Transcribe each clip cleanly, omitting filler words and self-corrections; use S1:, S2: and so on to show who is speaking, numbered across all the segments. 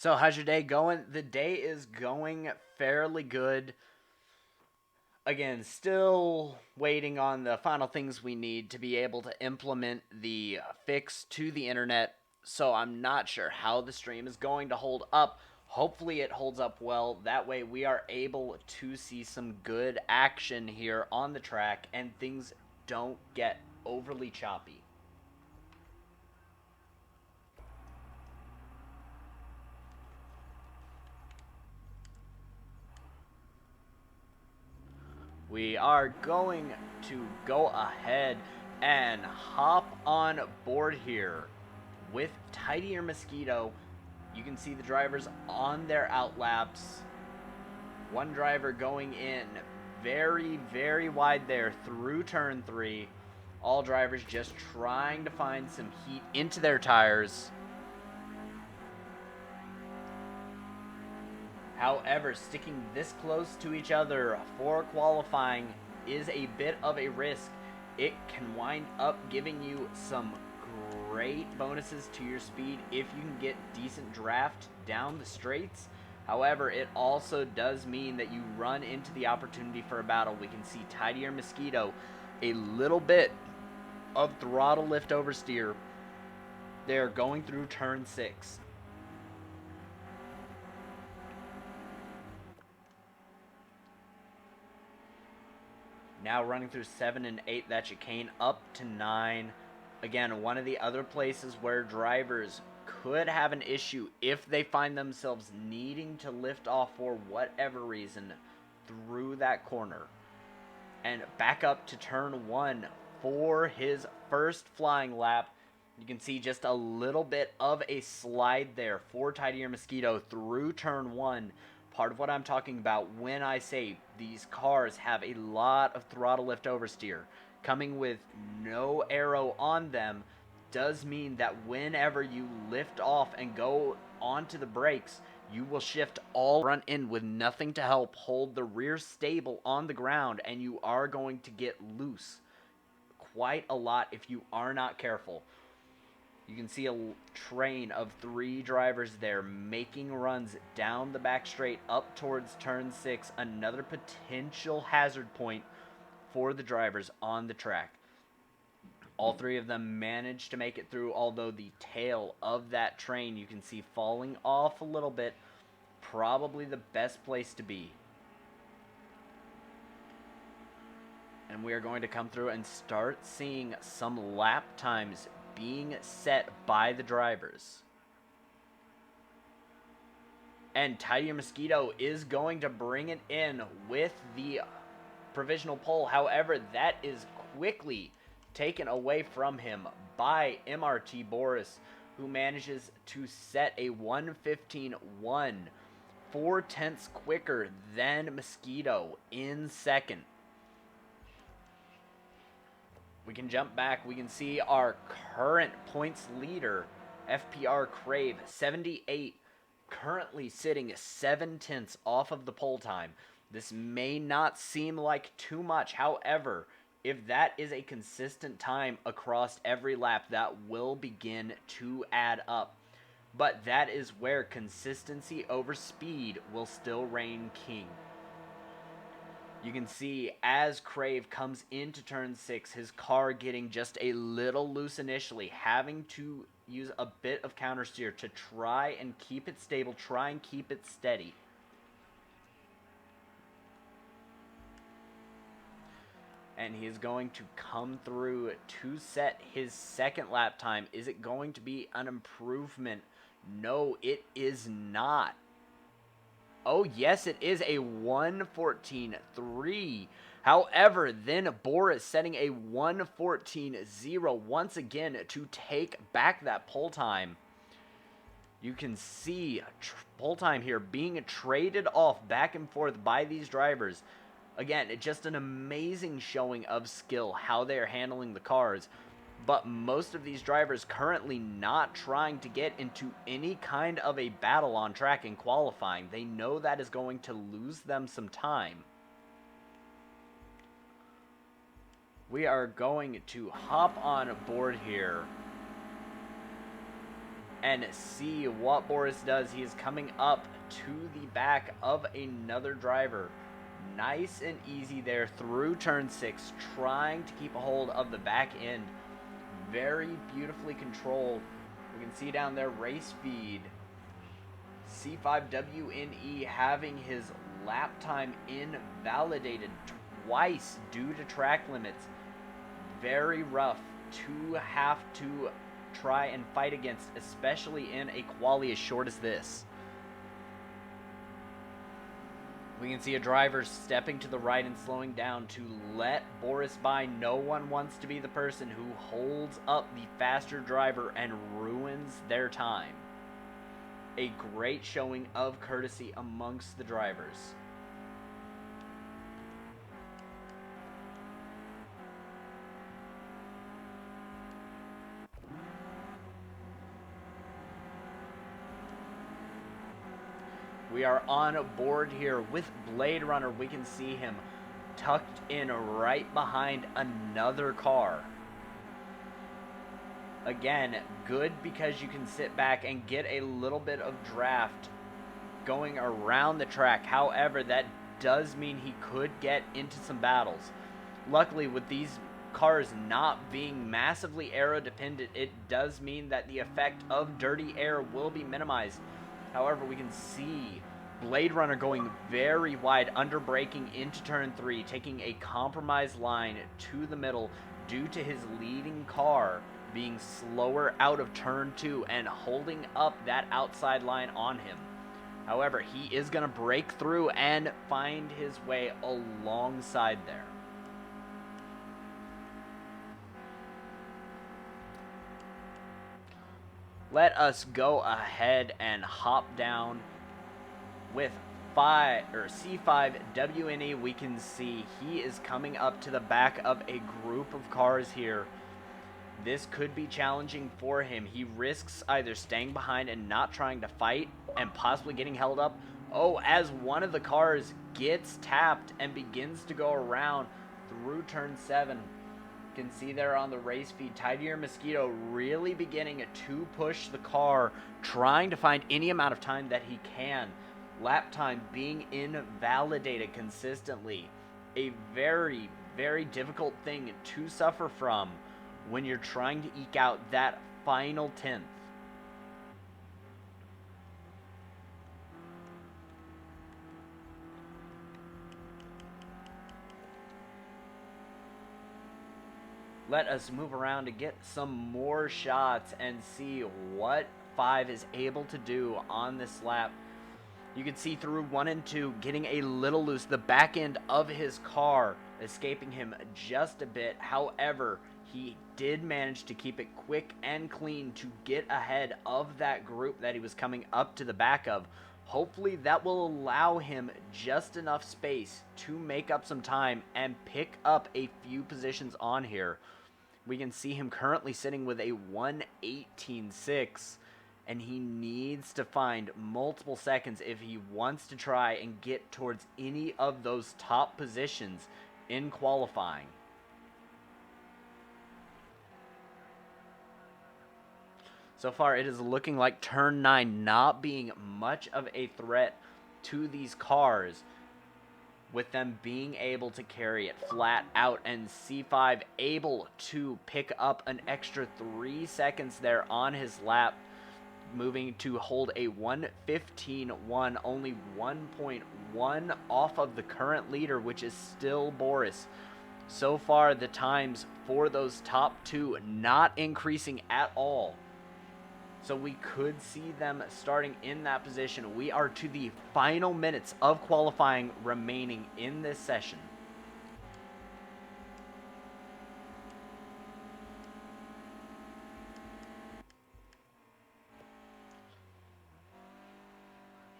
S1: So, how's your day going? The day is going fairly good. Again, still waiting on the final things we need to be able to implement the fix to the internet. So, I'm not sure how the stream is going to hold up. Hopefully, it holds up well. That way, we are able to see some good action here on the track and things don't get overly choppy. We are going to go ahead and hop on board here with Tidier Mosquito. You can see the drivers on their outlaps. One driver going in very, very wide there through turn 3. All drivers just trying to find some heat into their tires. However, sticking this close to each other for qualifying is a bit of a risk. It can wind up giving you some great bonuses to your speed if you can get decent draft down the straights. However, it also does mean that you run into the opportunity for a battle. We can see Tidier Mosquito, a little bit of throttle lift oversteer. They're going through turn 6. Now running through 7 and 8, that chicane up to 9. Again, one of the other places where drivers could have an issue if they find themselves needing to lift off for whatever reason through that corner. And back up to turn 1 for his first flying lap. You can see just a little bit of a slide there for Tidier Mosquito through turn 1. Part of what I'm talking about when I say these cars have a lot of throttle lift oversteer. Coming with no aero on them does mean that whenever you lift off and go onto the brakes, you will shift all front end with nothing to help hold the rear stable on the ground, and you are going to get loose quite a lot if you are not careful. You can see a train of 3 drivers there making runs down the back straight up towards turn 6, another potential hazard point for the drivers on the track. All 3 of them managed to make it through, although the tail of that train you can see falling off a little bit. Probably the best place to be. And we are going to come through and start seeing some lap times being set by the drivers. And Tidier Mosquito is going to bring it in with the provisional pole. However, that is quickly taken away from him by MRT Boris, who manages to set a 1:15.1, 4/10 quicker than Mosquito in second. We can jump back. We can see our current points leader, FPR Crave, 78, currently sitting 7/10 off of the pole time. This may not seem like too much. However, if that is a consistent time across every lap, that will begin to add up. But that is where consistency over speed will still reign king. You can see as Crave comes into turn 6, his car getting just a little loose initially, having to use a bit of counter steer to try and keep it stable, try and keep it steady. And he is going to come through to set his second lap time. Is it going to be an improvement? No, it is not. Oh, yes, it is a 1:14.3. However, then Boris setting a 1:14.0 once again to take back that pole time. You can see pole time here being traded off back and forth by these drivers. Again, it's just an amazing showing of skill, how they are handling the cars. But most of these drivers currently not trying to get into any kind of a battle on track in qualifying. They know that is going to lose them some time. We are going to hop on board here and see what Boris does. He is coming up to the back of another driver. Nice and easy there through turn 6, trying to keep a hold of the back end. Very beautifully controlled. We can see down there race speed. C5WNE having his lap time invalidated twice due to track limits. Very rough to have to try and fight against, especially in a quali as short as this. We can see a driver stepping to the right and slowing down to let Boris by. No one wants to be the person who holds up the faster driver and ruins their time. A great showing of courtesy amongst the drivers. We are on board here with Blade Runner. We can see him tucked in right behind another car. Again, good because you can sit back and get a little bit of draft going around the track. However, that does mean he could get into some battles. Luckily, with these cars not being massively aero dependent, it does mean that the effect of dirty air will be minimized. However, we can see Blade Runner going very wide, under braking into turn 3, taking a compromised line to the middle due to his leading car being slower out of turn 2 and holding up that outside line on him. However, he is going to break through and find his way alongside there. Let us go ahead and hop down with C5WNE. We can see he is coming up to the back of a group of cars here. This could be challenging for him. He risks either staying behind and not trying to fight and possibly getting held up. Oh, as one of the cars gets tapped and begins to go around through turn 7. You can see there on the race feed, Tidier Mosquito really beginning to push the car, trying to find any amount of time that he can. Lap time being invalidated consistently. A very, very difficult thing to suffer from when you're trying to eke out that final 10th. Let us move around to get some more shots and see what 5 is able to do on this lap. You can see through 1 and 2 getting a little loose. The back end of his car escaping him just a bit. However, he did manage to keep it quick and clean to get ahead of that group that he was coming up to the back of. Hopefully that will allow him just enough space to make up some time and pick up a few positions on here. We can see him currently sitting with a 1:18.6, and he needs to find multiple seconds if he wants to try and get towards any of those top positions in qualifying. So far, it is looking like turn 9 not being much of a threat to these cars, with them being able to carry it flat out, and C5 able to pick up an extra 3 seconds there on his lap, moving to hold a 1:15.1, only 1.1 off of the current leader, which is still Boris. So far, the times for those top 2 not increasing at all. So we could see them starting in that position. We are to the final minutes of qualifying remaining in this session.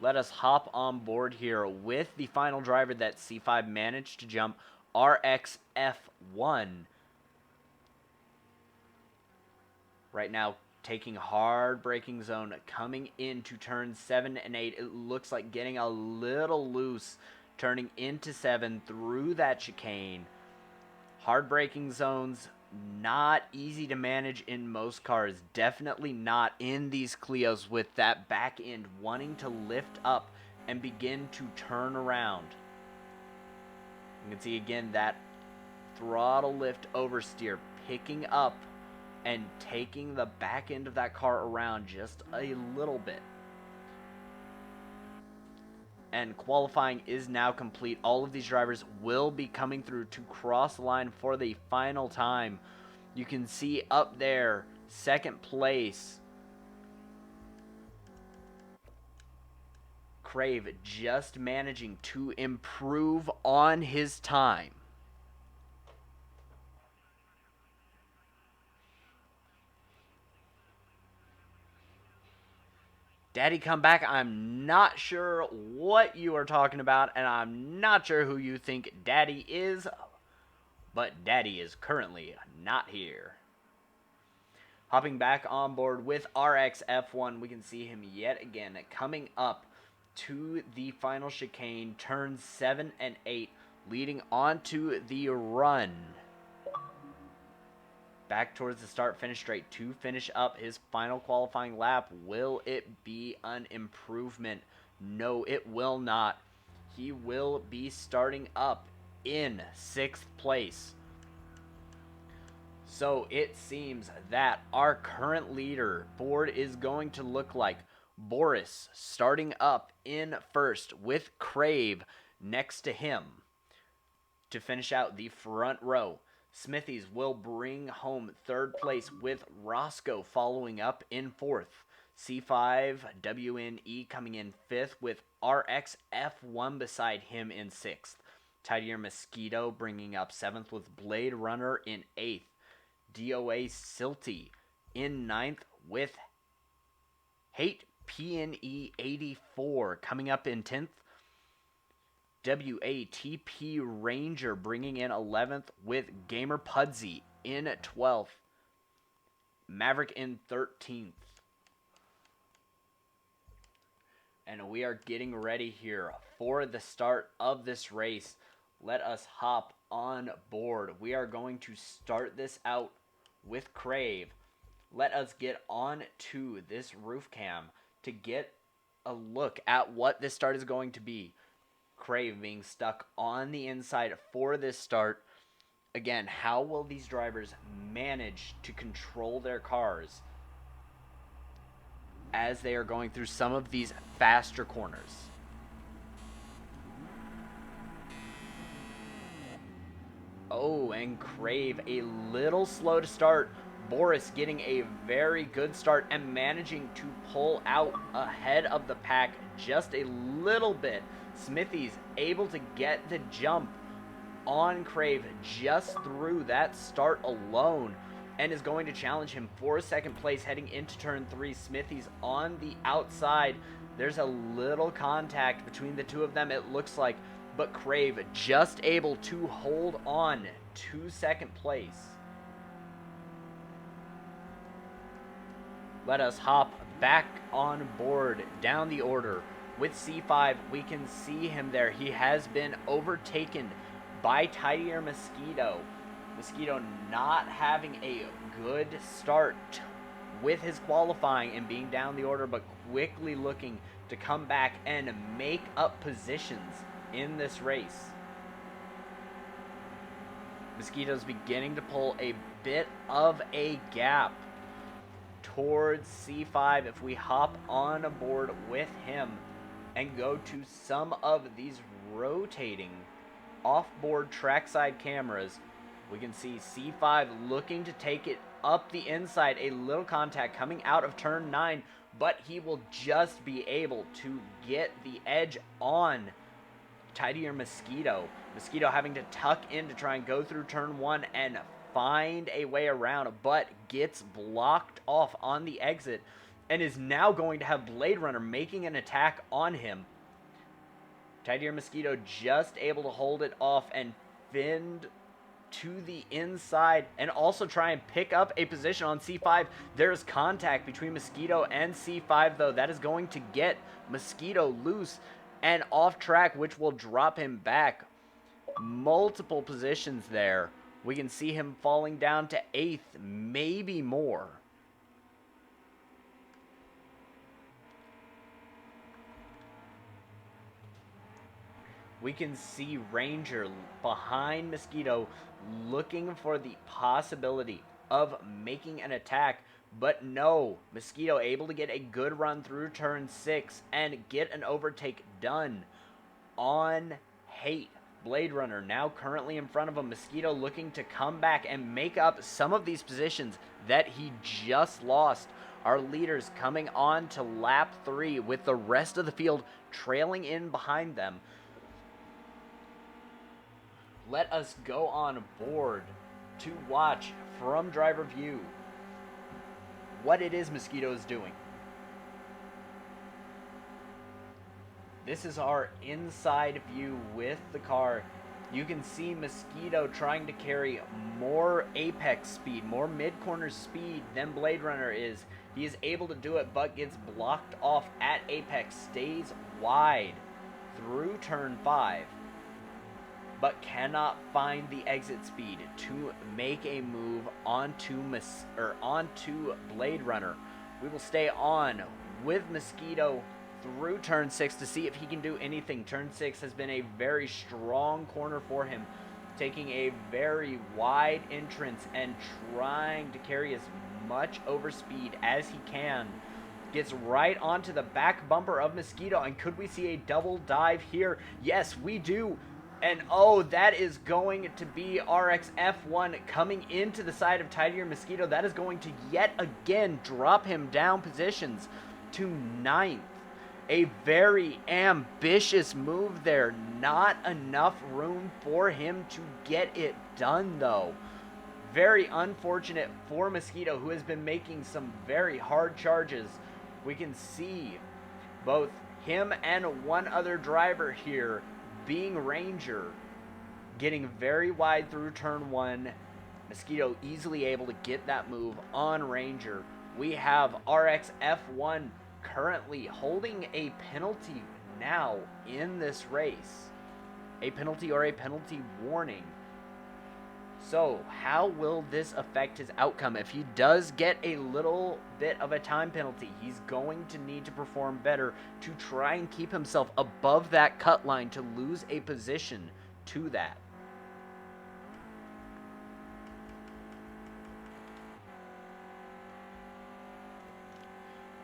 S1: Let us hop on board here with the final driver that C5 managed to jump, RXF1. Right now, taking hard braking zone, coming into turn 7 and 8. It looks like getting a little loose, turning into 7 through that chicane. Hard braking zones not easy to manage in most cars. Definitely not in these Clios with that back end wanting to lift up and begin to turn around. You can see again that throttle lift oversteer picking up and taking the back end of that car around just a little bit. And qualifying is now complete. All of these drivers will be coming through to cross the line for the final time. You can see up there, second place, Crave just managing to improve on his time. Daddy Come Back, I'm not sure what you are talking about, and I'm not sure who you think Daddy is, but Daddy is currently not here. Hopping back on board with RX F1, we can see him yet again coming up to the final chicane, turns 7 and 8, leading onto the run. Back towards the start-finish straight to finish up his final qualifying lap. Will it be an improvement? No, it will not. He will be starting up in 6th place. So it seems that our current leader board is going to look like Boris starting up in first with Crave next to him to finish out the front row. Smithies will bring home 3rd place with Roscoe following up in 4th. C5 WNE coming in 5th with RX F1 beside him in 6th. Tidier Mosquito bringing up 7th with Blade Runner in 8th. DOA Silty in 9th with Hate PNE 84 coming up in 10th. WATP Ranger bringing in 11th with Gamer Pudsey in 12th. Maverick in 13th. And we are getting ready here for the start of this race. Let us hop on board. We are going to start this out with Crave. Let us get on to this roof cam to get a look at what this start is going to be. Crave being stuck on the inside for this start. Again, how will these drivers manage to control their cars as they are going through some of these faster corners? Oh, and Crave a little slow to start. Boris getting a very good start and managing to pull out ahead of the pack just a little bit. Smithies able to get the jump on Crave just through that start alone and is going to challenge him for 2nd place heading into turn 3. Smithies on the outside. There's a little contact between the two of them, it looks like, but Crave just able to hold on to 2nd place. Let us hop back on board down the order. With C5, we can see him there. He has been overtaken by Tidier Mosquito. Mosquito not having a good start with his qualifying and being down the order, but quickly looking to come back and make up positions in this race. Mosquito's beginning to pull a bit of a gap towards C5 if we hop on aboard with him and go to some of these rotating off-board trackside cameras. We can see C5 looking to take it up the inside, a little contact coming out of turn 9, but he will just be able to get the edge on Tidier Mosquito. Mosquito having to tuck in to try and go through turn 1 and find a way around, but gets blocked off on the exit and is now going to have Blade Runner making an attack on him. Tidier Mosquito just able to hold it off and finned to the inside and also try and pick up a position on C5. There's contact between Mosquito and C5 though. That is going to get Mosquito loose and off track, which will drop him back multiple positions there We can see him falling down to 8th, maybe more. We can see Ranger behind Mosquito looking for the possibility of making an attack. But no, Mosquito able to get a good run through turn 6 and get an overtake done on Hate. Blade Runner now currently in front of a Mosquito looking to come back and make up some of these positions that he just lost. Our leaders coming on to lap 3 with the rest of the field trailing in behind them. Let us go on board to watch from driver view what it is Mosquito is doing. This is our inside view with the car. You can see Mosquito trying to carry more apex speed, more mid-corner speed than Blade Runner is. He is able to do it, but gets blocked off at apex, stays wide through turn 5. But cannot find the exit speed to make a move onto Blade Runner. We will stay on with Mosquito through turn 6 to see if he can do anything. Turn 6 has been a very strong corner for him, taking a very wide entrance and trying to carry as much overspeed as he can. Gets right onto the back bumper of Mosquito, and could we see a double dive here? Yes, we do. And oh, that is going to be RX F1 coming into the side of Tidier Mosquito. That is going to yet again drop him down positions to 9th. A very ambitious move there. Not enough room for him to get it done, though. Very unfortunate for Mosquito, who has been making some very hard charges. We can see both him and one other driver here, being Ranger, getting very wide through turn 1. Mosquito easily able to get that move on Ranger. We have RX F1 currently holding a penalty now in this race. A penalty or a penalty warning. So how will this affect his outcome? If he does get a little bit of a time penalty, he's going to need to perform better to try and keep himself above that cut line to lose a position to that.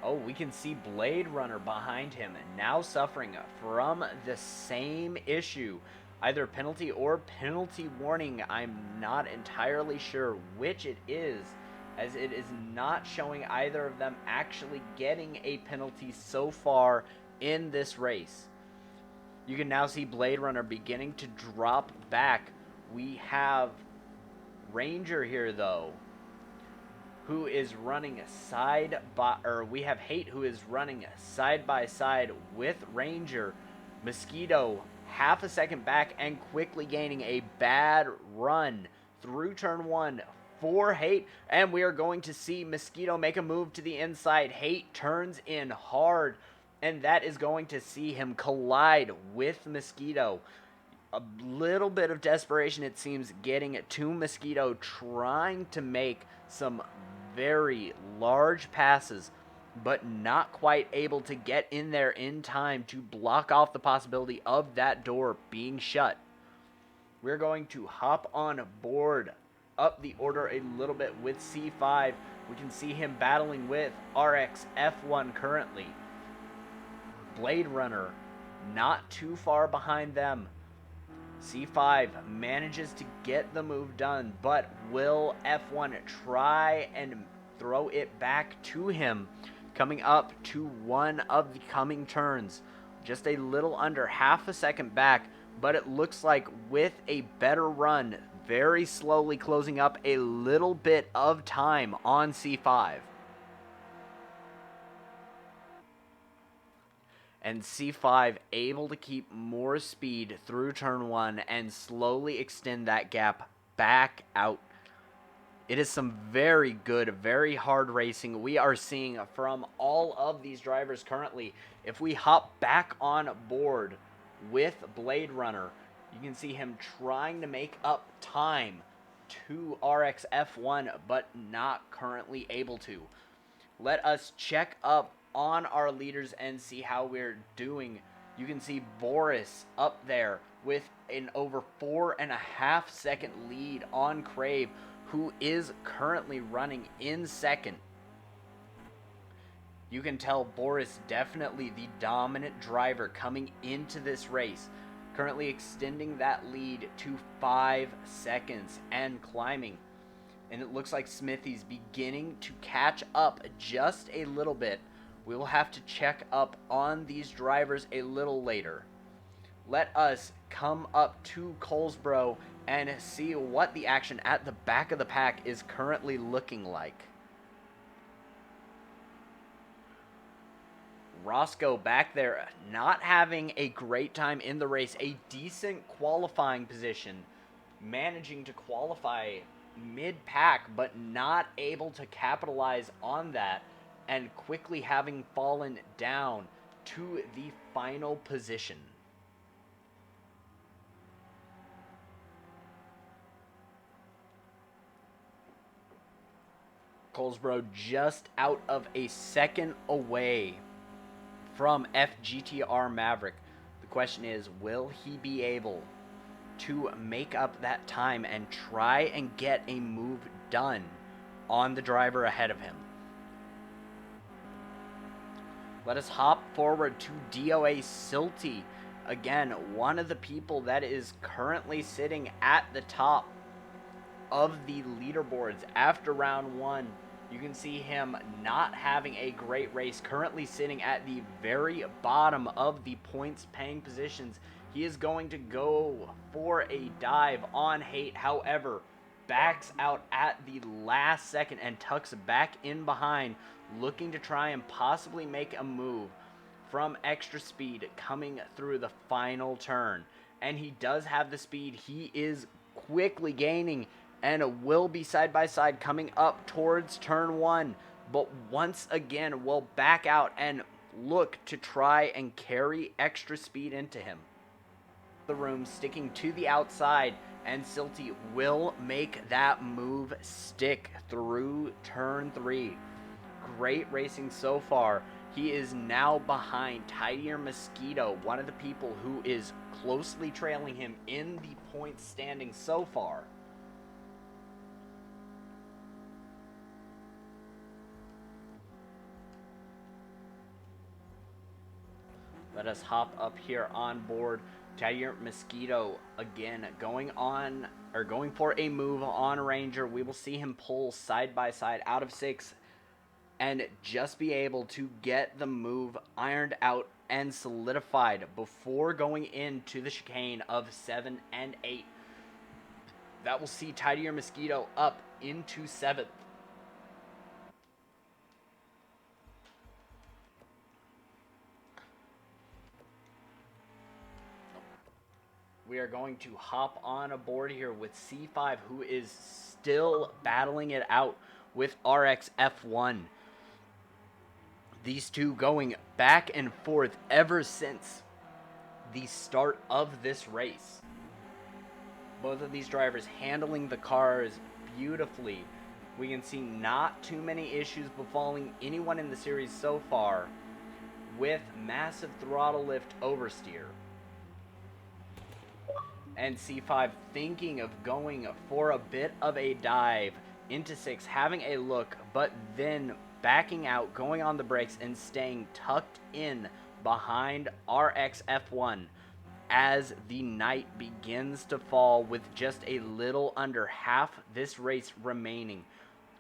S1: Oh, we can see Blade Runner behind him now suffering from the same issue. Either penalty or penalty warning. I'm not entirely sure which it is, as it is not showing either of them actually getting a penalty so far in this race. You can now see Blade Runner beginning to drop back. We have Ranger here, though, who is running we have Hate, who is running side by side with Ranger. Mosquito half a second back and quickly gaining a bad run through turn 1 for Hate, and we are going to see Mosquito make a move to the inside. Hate turns in hard, and that is going to see him collide with Mosquito. A little bit of desperation, it seems, getting to Mosquito, trying to make some very large passes, but not quite able to get in there in time to block off the possibility of that door being shut. We're going to hop on board up the order a little bit with C5. We can see him battling with RX F1 currently. Blade Runner not too far behind them. C5 manages to get the move done, but will F1 try and throw it back to him? Coming up to one of the coming turns, just a little under half a second back, but it looks like with a better run, very slowly closing up a little bit of time on C5. And C5 able to keep more speed through turn 1 and slowly extend that gap back out. It is some very good, very hard racing we are seeing from all of these drivers currently. If we hop back on board with Blade Runner, you can see him trying to make up time to RX F1, but not currently able to. Let us check up on our leaders and see how we're doing. You can see Boris up there with an over 4.5 second lead on Crave, who is currently running in second. You can tell Boris definitely the dominant driver coming into this race, currently extending that lead to 5 seconds and climbing. And it looks like Smithy's beginning to catch up just a little bit. We will have to check up on these drivers a little later. Let us come up to Colesboro and see what the action at the back of the pack is currently looking like. Roscoe back there not having a great time in the race, a decent qualifying position, managing to qualify mid-pack but not able to capitalize on that and quickly having fallen down to the final position. Colesboro just out of a second away from FGTR Maverick. The question is, will he be able to make up that time and try and get a move done on the driver ahead of him? Let us hop forward to DOA Silty. Again, one of the people that is currently sitting at the top of the leaderboards after round one. You can see him not having a great race, currently sitting at the very bottom of the points paying positions. He is going to go for a dive on Hate, however, backs out at the last second and tucks back in behind, looking to try and possibly make a move from extra speed coming through the final turn. And he does have the speed. He is quickly gaining and will be side by side coming up towards turn one, but once again will back out and look to try and carry extra speed into him. The room sticking to the outside, and Silty will make that move stick through turn three. Great racing so far. He is now behind Tidier Mosquito, one of the people who is closely trailing him in the points standing so far. Let us hop up here on board. Tidier Mosquito again going for a move on Ranger. We will see him pull side by side out of 6 and just be able to get the move ironed out and solidified before going into the chicane of 7 and 8. That will see Tidier Mosquito up into 7th. We are going to hop on aboard here with C5, who is still battling it out with RX F1. These two going back and forth ever since the start of this race. Both of these drivers handling the cars beautifully. We can see not too many issues befalling anyone in the series so far with massive throttle lift oversteer. And C5 thinking of going for a bit of a dive into 6, having a look, but then backing out, going on the brakes, and staying tucked in behind RX F1 as the night begins to fall with just a little under half this race remaining.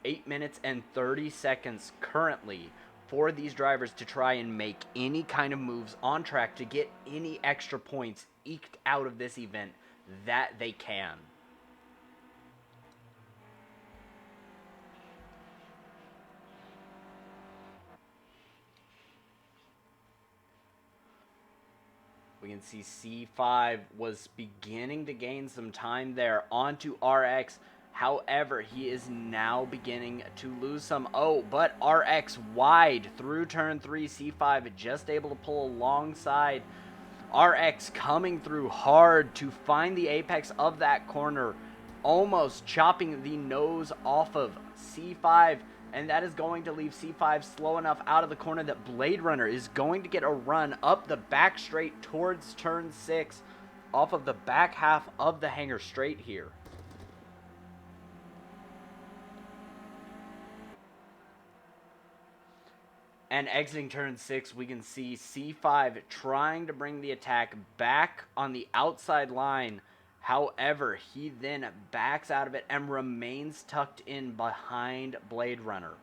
S1: 8 minutes and 30 seconds currently for these drivers to try and make any kind of moves on track to get any extra points eked out of this event that they can. We can see C5 was beginning to gain some time there onto RX. However, he is now beginning to lose some. Oh, but RX wide through turn 3. C5 just able to pull alongside. RX coming through hard to find the apex of that corner almost chopping the nose off of C5, and that is going to leave C5 slow enough out of the corner that Blade Runner is going to get a run up the back straight towards turn 6 off of the back half of the hangar straight here. And exiting turn 6, we can see C5 trying to bring the attack back on the outside line. However, he then backs out of it and remains tucked in behind Blade Runner.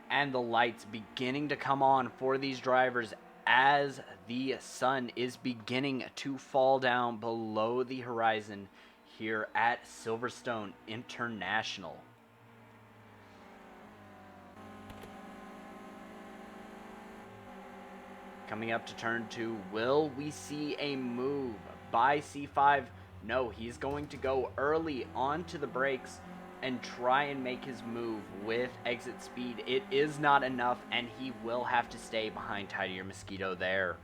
S1: And the lights beginning to come on for these drivers as the sun is beginning to fall down below the horizon here at Silverstone International. Coming up to turn 2, will we see a move by C5? No, he's going to go early onto the brakes and try and make his move with exit speed. It is not enough, and he will have to stay behind Tidier Mosquito there.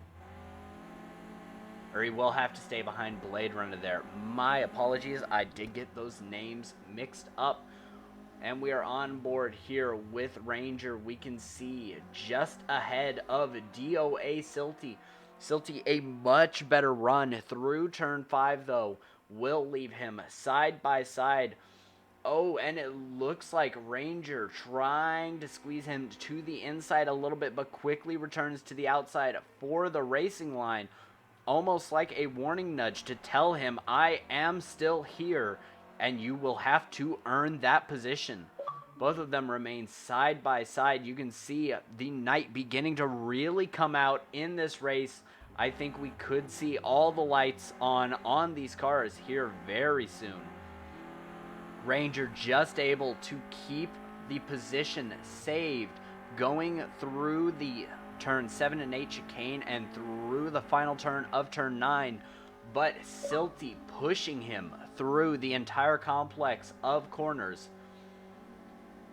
S1: Or he will have to stay behind Blade Runner there. My apologies, I did get those names mixed up. And we are on board here with Ranger. We can see just ahead of DOA Silty. Silty, a much better run through turn 5, though, will leave him side by side. Oh, and it looks like Ranger trying to squeeze him to the inside a little bit, but quickly returns to the outside for the racing line. Almost like a warning nudge to tell him, I am still here, and you will have to earn that position. Both of them remain side by side. You can see the night beginning to really come out in this race. I think we could see all the lights on these cars here very soon. Ranger just able to keep the position saved going through the turn 7 and 8 chicane and through the final turn of turn 9, but Silty pushing him through the entire complex of corners.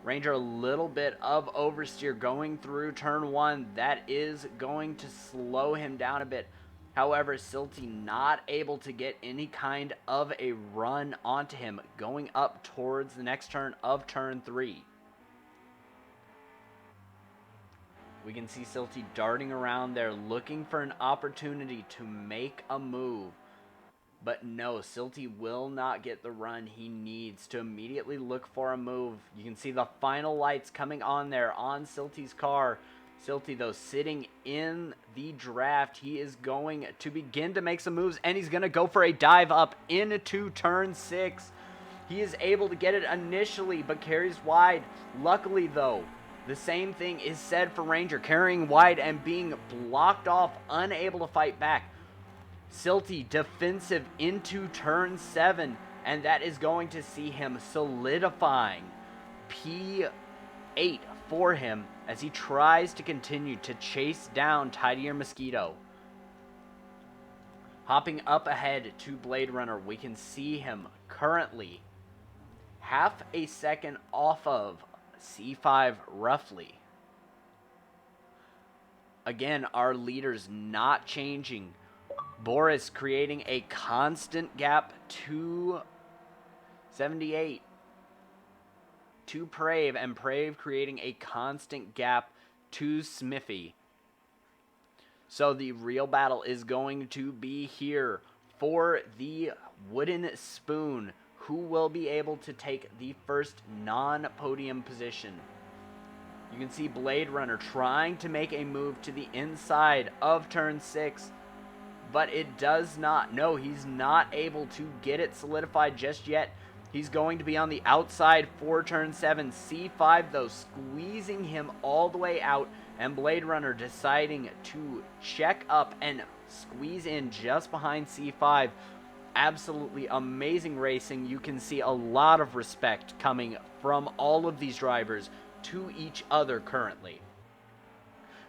S1: Ranger a little bit of oversteer going through turn 1. That is going to slow him down a bit. However, Silty not able to get any kind of a run onto him going up towards the next turn of turn 3. We can see Silty darting around there looking for an opportunity to make a move. But no, Silty will not get the run he needs to immediately look for a move. You can see the final lights coming on there on Silty's car. Silty, though, sitting in the draft. He is going to begin to make some moves, and he's going to go for a dive up into turn 6. He is able to get it initially, but carries wide. Luckily, though, the same thing is said for Ranger, carrying wide and being blocked off, unable to fight back. Silty defensive into turn 7, and that is going to see him solidifying P8 for him as he tries to continue to chase down Tidier Mosquito. Hopping up ahead to Blade Runner, we can see him currently half a second off of C5 roughly. Again, our leaders not changing. Boris creating a constant gap to 78 to Prave, and Prave creating a constant gap to Smithy. So the real battle is going to be here for the wooden spoon. Who will be able to take the first non-podium position? You can see Blade Runner trying to make a move to the inside of turn 6. But it does not. No, he's not able to get it solidified just yet. He's going to be on the outside for turn 7. C5, though, squeezing him all the way out. And Blade Runner deciding to check up and squeeze in just behind C5. Absolutely amazing racing. You can see a lot of respect coming from all of these drivers to each other currently.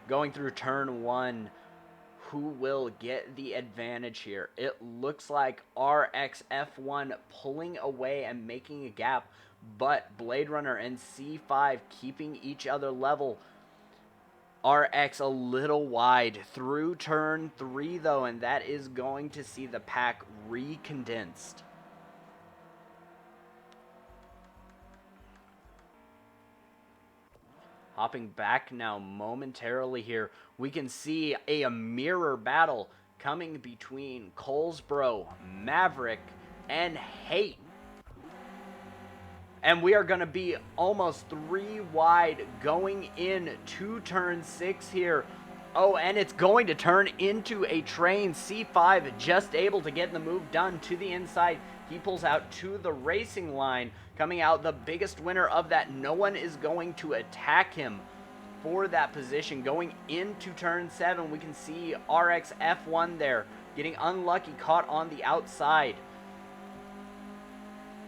S1: Going through turn 1. Who will get the advantage here? It looks like RXF1 pulling away and making a gap, but Blade Runner and C5 keeping each other level. RX a little wide through turn 3, though, and that is going to see the pack recondensed. Hopping back now momentarily here, we can see a mirror battle coming between Colesbro, Maverick, and Hate. And we are going to be almost 3 wide going into turn 6 here. Oh, and it's going to turn into a train. C5 just able to get the move done to the inside. He pulls out to the racing line, coming out the biggest winner of that. No one is going to attack him for that position. Going into turn 7, we can see RX F1 there, getting unlucky, caught on the outside.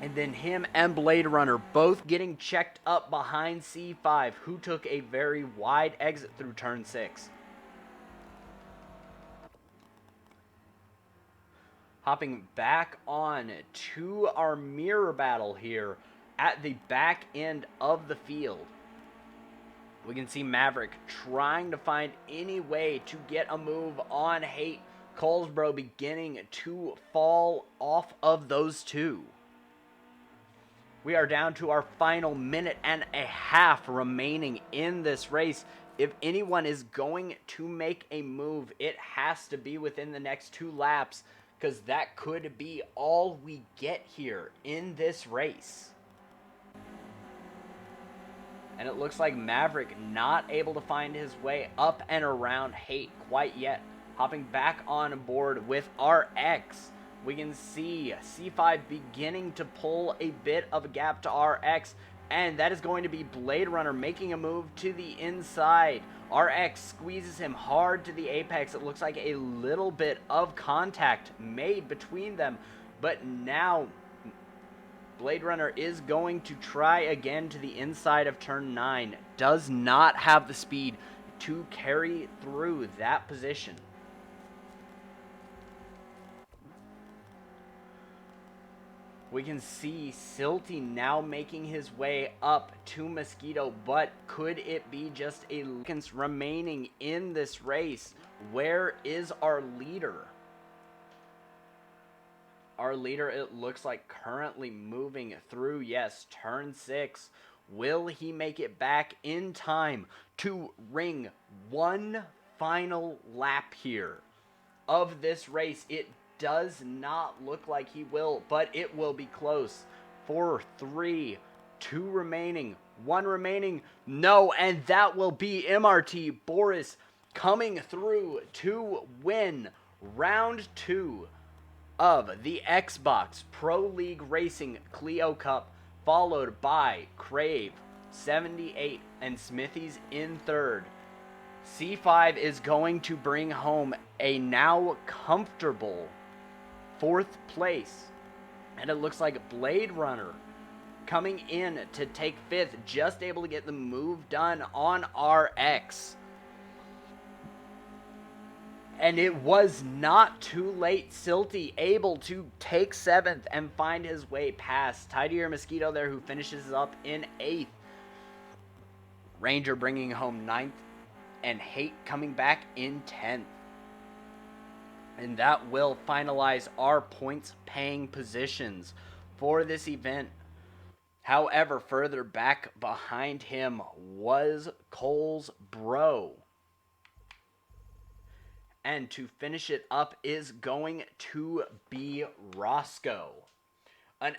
S1: And then him and Blade Runner both getting checked up behind C5, who took a very wide exit through turn 6. Hopping back on to our mirror battle here at the back end of the field. We can see Maverick trying to find any way to get a move on Hate. Colesbro beginning to fall off of those two. We are down to our final minute and a half remaining in this race. If anyone is going to make a move, it has to be within the next 2 laps, because that could be all we get here in this race. And it looks like Maverick not able to find his way up and around Hate quite yet. Hopping back on board with RX. We can see C5 beginning to pull a bit of a gap to RX, and that is going to be Blade Runner making a move to the inside. RX squeezes him hard to the apex. It looks like a little bit of contact made between them, but now Blade Runner is going to try again to the inside of turn 9. Does not have the speed to carry through that position. We can see Silty now making his way up to Mosquito, but could it be just a seconds remaining in this race? Where is our leader? Our leader, it looks like, currently moving through, yes, turn 6. Will he make it back in time to ring one final lap here of this race? It does not look like he will, but it will be close. 4, 3, 2 remaining, 1 remaining. No, and that will be MRT Boris coming through to win round 2 of the Xbox Pro League Racing Clio Cup, followed by Crave, 78, and Smithies in 3rd. C5 is going to bring home a now comfortable 4th place. And it looks like Blade Runner coming in to take 5th, just able to get the move done on RX. And it was not too late. Silty able to take 7th and find his way past Tidier Mosquito there, who finishes up in 8th. Ranger bringing home 9th, and Hate coming back in 10th. And that will finalize our points paying positions for this event. However, further back behind him was Colesbro. And to finish it up is going to be Roscoe. An